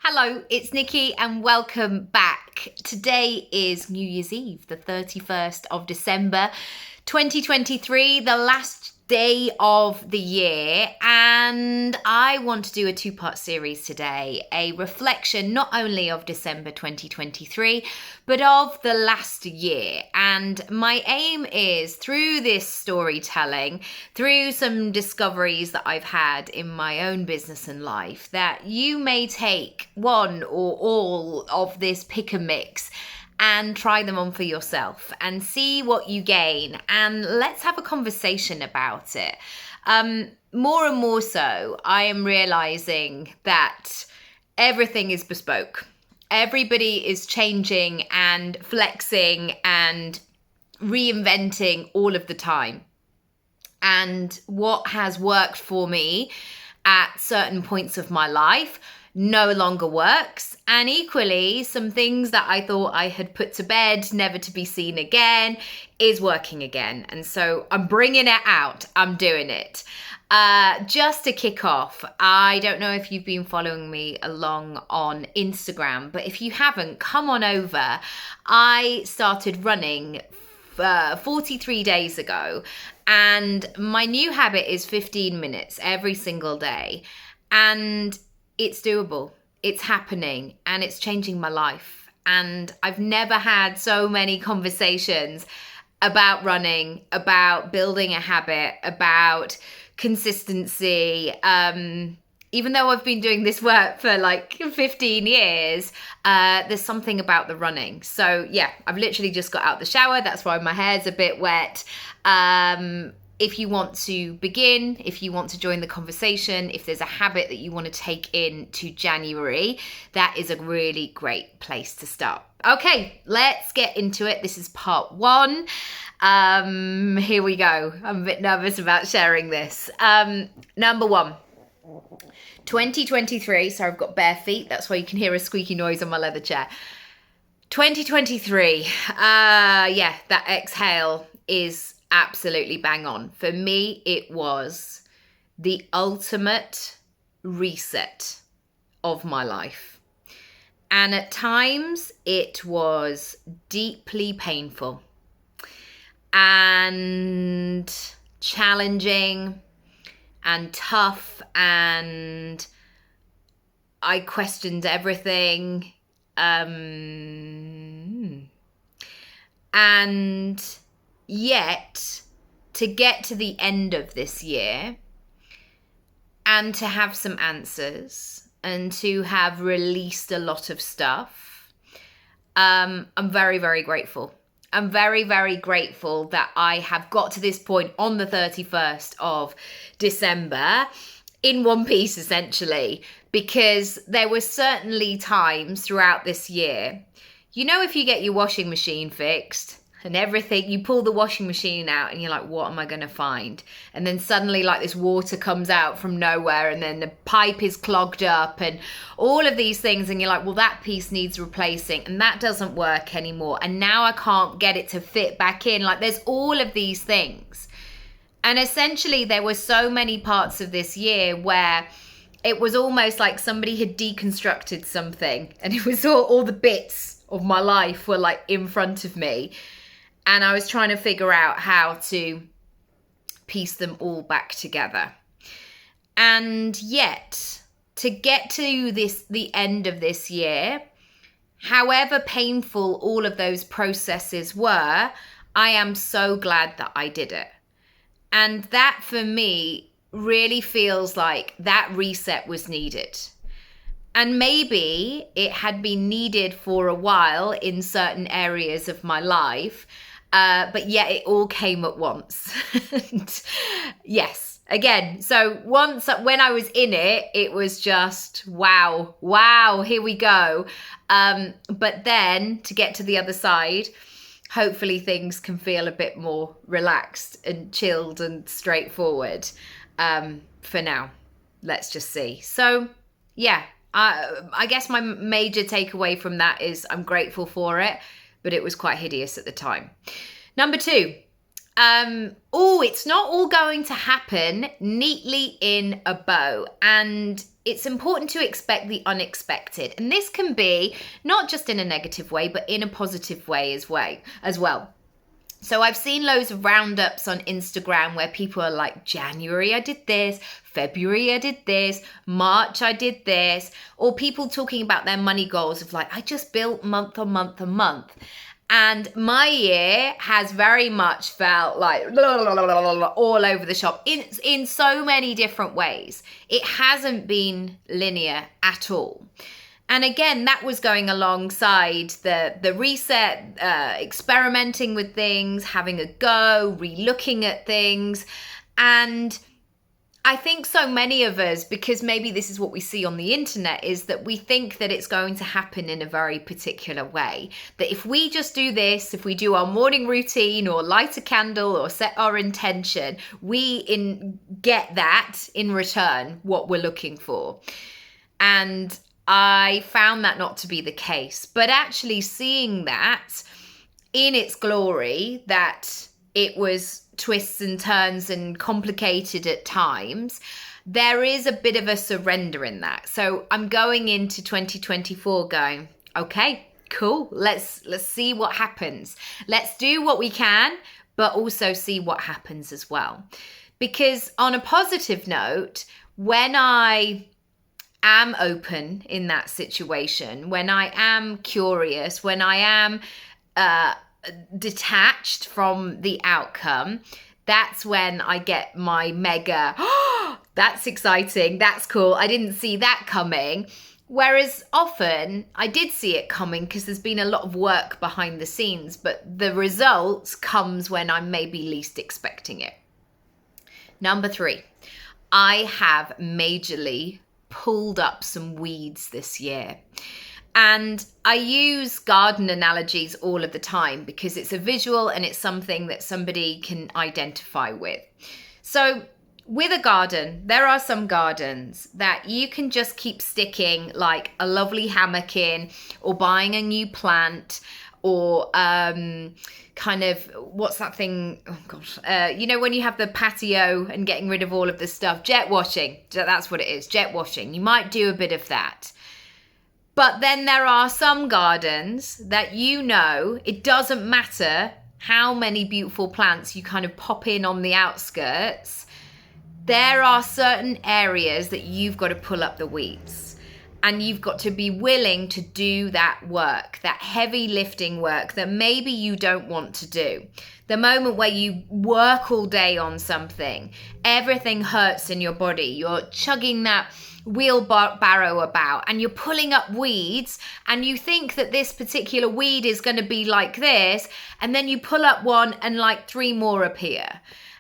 Hello, it's Nikki and welcome back. Today is New Year's Eve, the 31st of December, 2023, the last day of the year, and I want to do a two-part series today, a reflection not only of December 2023, but of the last year. And my aim is, through this storytelling, through some discoveries that I've had in my own business and life, that you may take one or all of this pick and mix and try them on for yourself and see what you gain, and let's have a conversation about it. More and more so, I am realizing that everything is bespoke. Everybody is changing and flexing and reinventing all of the time. And what has worked for me at certain points of my life no longer works. And equally, some things that I thought I had put to bed, never to be seen again, is working again. And so I'm bringing it out. I'm doing it. Just to kick off, I don't know if you've been following me along on Instagram, but if you haven't, come on over. I started running 43 days ago, and my new habit is 15 minutes every single day. And it's doable, it's happening, and it's changing my life. And I've never had so many conversations about running, about building a habit, about consistency. Even though I've been doing this work for like 15 years, there's something about the running. So yeah, I've literally just got out the shower. That's why my hair's a bit wet. If you want to begin, if you want to join the conversation, if there's a habit that you want to take into January, that is a really great place to start. Okay, let's get into it. This is part one. Here we go. I'm a bit nervous about sharing this. Number one, 2023. So I've got bare feet. That's why you can hear a squeaky noise on my leather chair. 2023. That exhale is absolutely bang on. For me, it was the ultimate reset of my life. And at times it was deeply painful and challenging and tough, and I questioned everything. And yet, to get to the end of this year and to have some answers and to have released a lot of stuff, I'm very, very grateful. I'm very, very grateful that I have got to this point on the 31st of December in one piece, essentially, because there were certainly times throughout this year, if you get your washing machine fixed, and everything, you pull the washing machine out and you're like, what am I going to find? And then suddenly like this water comes out from nowhere, and then the pipe is clogged up and all of these things. And you're like, well, that piece needs replacing and that doesn't work anymore. And now I can't get it to fit back in. Like there's all of these things. And essentially there were so many parts of this year where it was almost like somebody had deconstructed something, and it was all the bits of my life were like in front of me. And I was trying to figure out how to piece them all back together. And yet, to get to the end of this year, however painful all of those processes were, I am so glad that I did it. And that for me really feels like that reset was needed. And maybe it had been needed for a while in certain areas of my life, but yet it all came at once. And yes, again, so once when I was in it, it was just, wow, here we go. But then to get to the other side, hopefully things can feel a bit more relaxed and chilled and straightforward. For now, let's just see. So yeah, I guess my major takeaway from that is I'm grateful for it, but it was quite hideous at the time. Number two, it's not all going to happen neatly in a bow. And it's important to expect the unexpected. And this can be not just in a negative way, but in a positive way as well. So I've seen loads of roundups on Instagram where people are like, January I did this, February I did this, March I did this, or people talking about their money goals of like, I just built month on month on month. And my year has very much felt like all over the shop in so many different ways. It hasn't been linear at all. And again, that was going alongside the reset, experimenting with things, having a go, re-looking at things. And I think so many of us, because maybe this is what we see on the internet, is that we think that it's going to happen in a very particular way. That if we just do this, if we do our morning routine or light a candle or set our intention, we get that in return, what we're looking for. And I found that not to be the case, but actually seeing that in its glory, that it was twists and turns and complicated at times, there is a bit of a surrender in that. So I'm going into 2024 going, okay, cool. Let's see what happens. Let's do what we can, but also see what happens as well. Because on a positive note, when I am open in that situation, when I am curious, when I am detached from the outcome, that's when I get my mega, oh, that's exciting, that's cool, I didn't see that coming. Whereas often I did see it coming because there's been a lot of work behind the scenes, but the results comes when I'm maybe least expecting it. Number 3, I have majorly pulled up some weeds this year. And I use garden analogies all of the time because it's a visual and it's something that somebody can identify with. So with a garden, there are some gardens that you can just keep sticking like a lovely hammock in, or buying a new plant, or kind of, what's that thing? Oh gosh, when you have the patio and getting rid of all of the stuff, jet washing. That's what it is, jet washing. You might do a bit of that. But then there are some gardens that it doesn't matter how many beautiful plants you kind of pop in on the outskirts. There are certain areas that you've got to pull up the weeds. And you've got to be willing to do that work, that heavy lifting work that maybe you don't want to do. The moment where you work all day on something, everything hurts in your body. You're chugging that wheelbarrow about and you're pulling up weeds, and you think that this particular weed is going to be like this, and then you pull up one and like 3 more appear.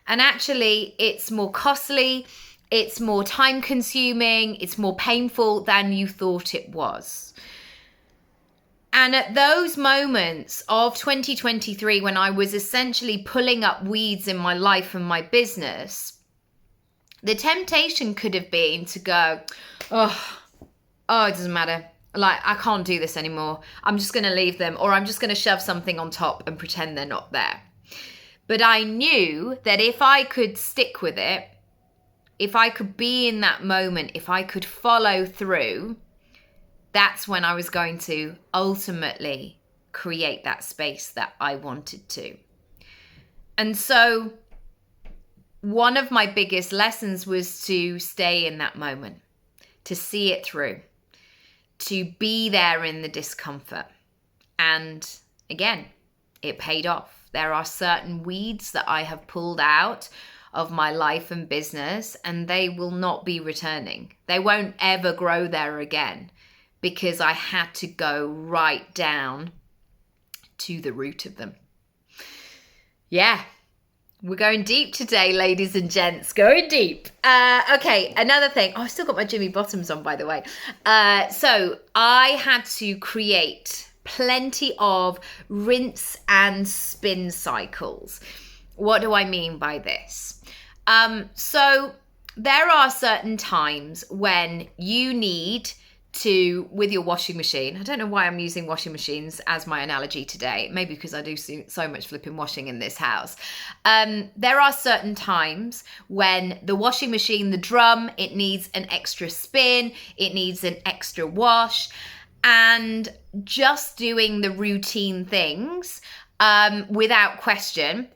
And actually it's more costly, it's more time consuming, it's more painful than you thought it was. And at those moments of 2023, when I was essentially pulling up weeds in my life and my business, the temptation could have been to go, oh, it doesn't matter. Like, I can't do this anymore. I'm just going to leave them, or I'm just going to shove something on top and pretend they're not there. But I knew that if I could stick with it, if I could be in that moment, if I could follow through, that's when I was going to ultimately create that space that I wanted to. And so one of my biggest lessons was to stay in that moment, to see it through, to be there in the discomfort. And again, it paid off. There are certain weeds that I have pulled out of my life and business, and they will not be returning. They won't ever grow there again, because I had to go right down to the root of them. Yeah, we're going deep today, ladies and gents, going deep. Okay, another thing. Oh, I've still got my Jimmy Bottoms on, by the way. So I had to create plenty of rinse and spin cycles. What do I mean by this? So there are certain times when you need with your washing machine. I don't know why I'm using washing machines as my analogy today. Maybe because I do so much flipping washing in this house. There are certain times when the washing machine, the drum, it needs an extra spin, it needs an extra wash, and just doing the routine things without question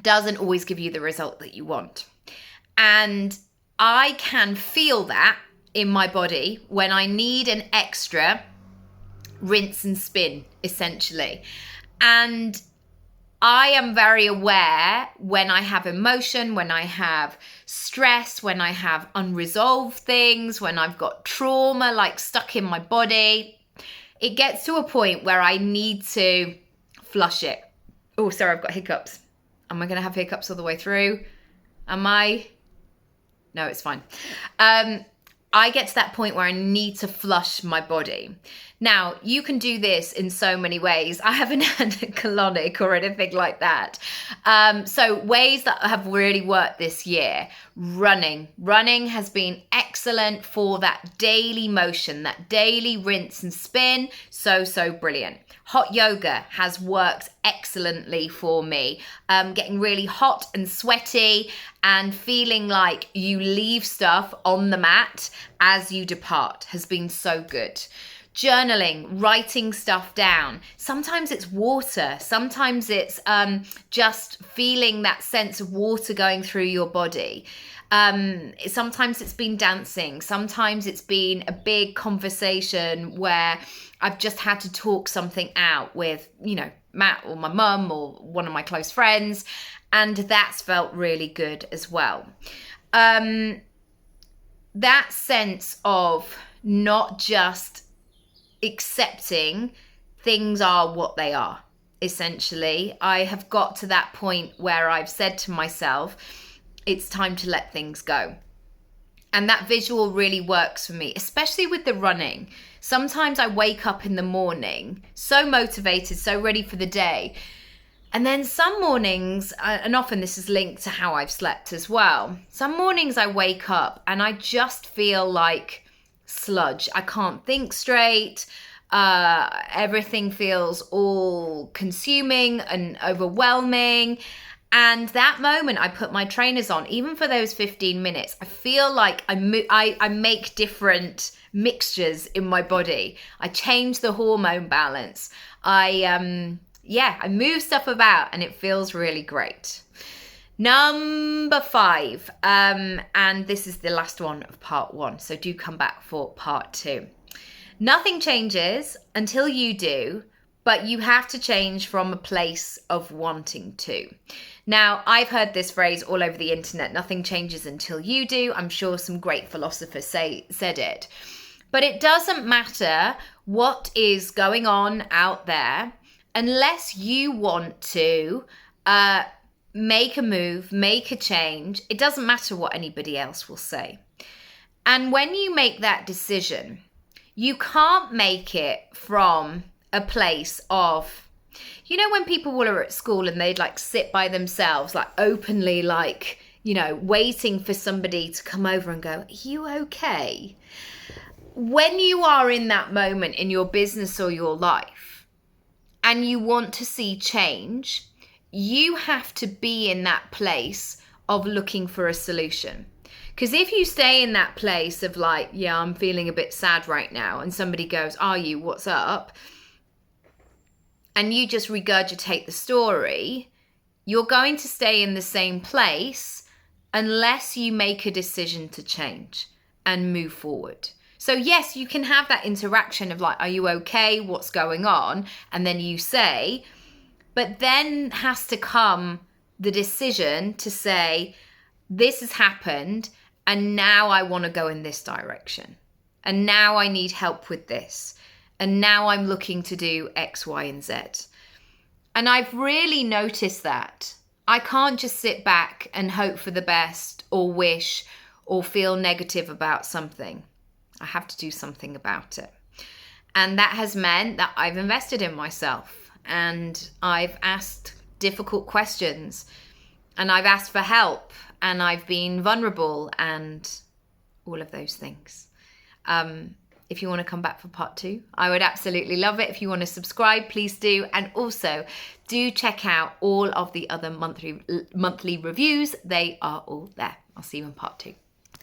doesn't always give you the result that you want. And I can feel that in my body when I need an extra rinse and spin, essentially. And I am very aware when I have emotion, when I have stress, when I have unresolved things, when I've got trauma like stuck in my body, it gets to a point where I need to flush it. Oh, sorry, I've got hiccups. Am I going to have hiccups all the way through? Am I? No, it's fine. I get to that point where I need to flush my body. Now, you can do this in so many ways. I haven't had a colonic or anything like that. So ways that have really worked this year, running. Running has been excellent for that daily motion, that daily rinse and spin. So brilliant. Hot yoga has worked excellently for me. Getting really hot and sweaty and feeling like you leave stuff on the mat as you depart has been so good. Journaling, writing stuff down. Sometimes it's water. Sometimes it's just feeling that sense of water going through your body. Sometimes it's been dancing. Sometimes it's been a big conversation where I've just had to talk something out with, Matt or my mum or one of my close friends. And that's felt really good as well. That sense of not just accepting things are what they are, essentially. I have got to that point where I've said to myself, it's time to let things go. And that visual really works for me, especially with the running. Sometimes I wake up in the morning so motivated, so ready for the day. And then some mornings, and often this is linked to how I've slept as well. Some mornings I wake up and I just feel like sludge. I can't think straight. Everything feels all consuming and overwhelming. And that moment I put my trainers on, even for those 15 minutes, I feel like I make different mixtures in my body. I change the hormone balance. I move stuff about and it feels really great. Number 5, and this is the last one of part 1, so do come back for part 2. Nothing changes until you do, but you have to change from a place of wanting to. Now, I've heard this phrase all over the internet, nothing changes until you do. I'm sure some great philosophers said it. But it doesn't matter what is going on out there unless you want to make a move, make a change. It doesn't matter what anybody else will say. And when you make that decision, you can't make it from a place of, when people were at school and they'd like sit by themselves, like openly, like, waiting for somebody to come over and go, are you okay? When you are in that moment in your business or your life and you want to see change, you have to be in that place of looking for a solution. Because if you stay in that place of like, yeah, I'm feeling a bit sad right now, and somebody goes, are you, what's up? And you just regurgitate the story, you're going to stay in the same place unless you make a decision to change and move forward. So yes, you can have that interaction of like, are you okay? What's going on? And then you say, but then has to come the decision to say, this has happened and now I want to go in this direction. And now I need help with this. And now I'm looking to do X, Y, and Z. And I've really noticed that. I can't just sit back and hope for the best or wish or feel negative about something. I have to do something about it. And that has meant that I've invested in myself and I've asked difficult questions and I've asked for help and I've been vulnerable and all of those things. if you want to come back for part 2. I would absolutely love it. If you want to subscribe, please do. And also do check out all of the other monthly reviews. They are all there. I'll see you in part 2.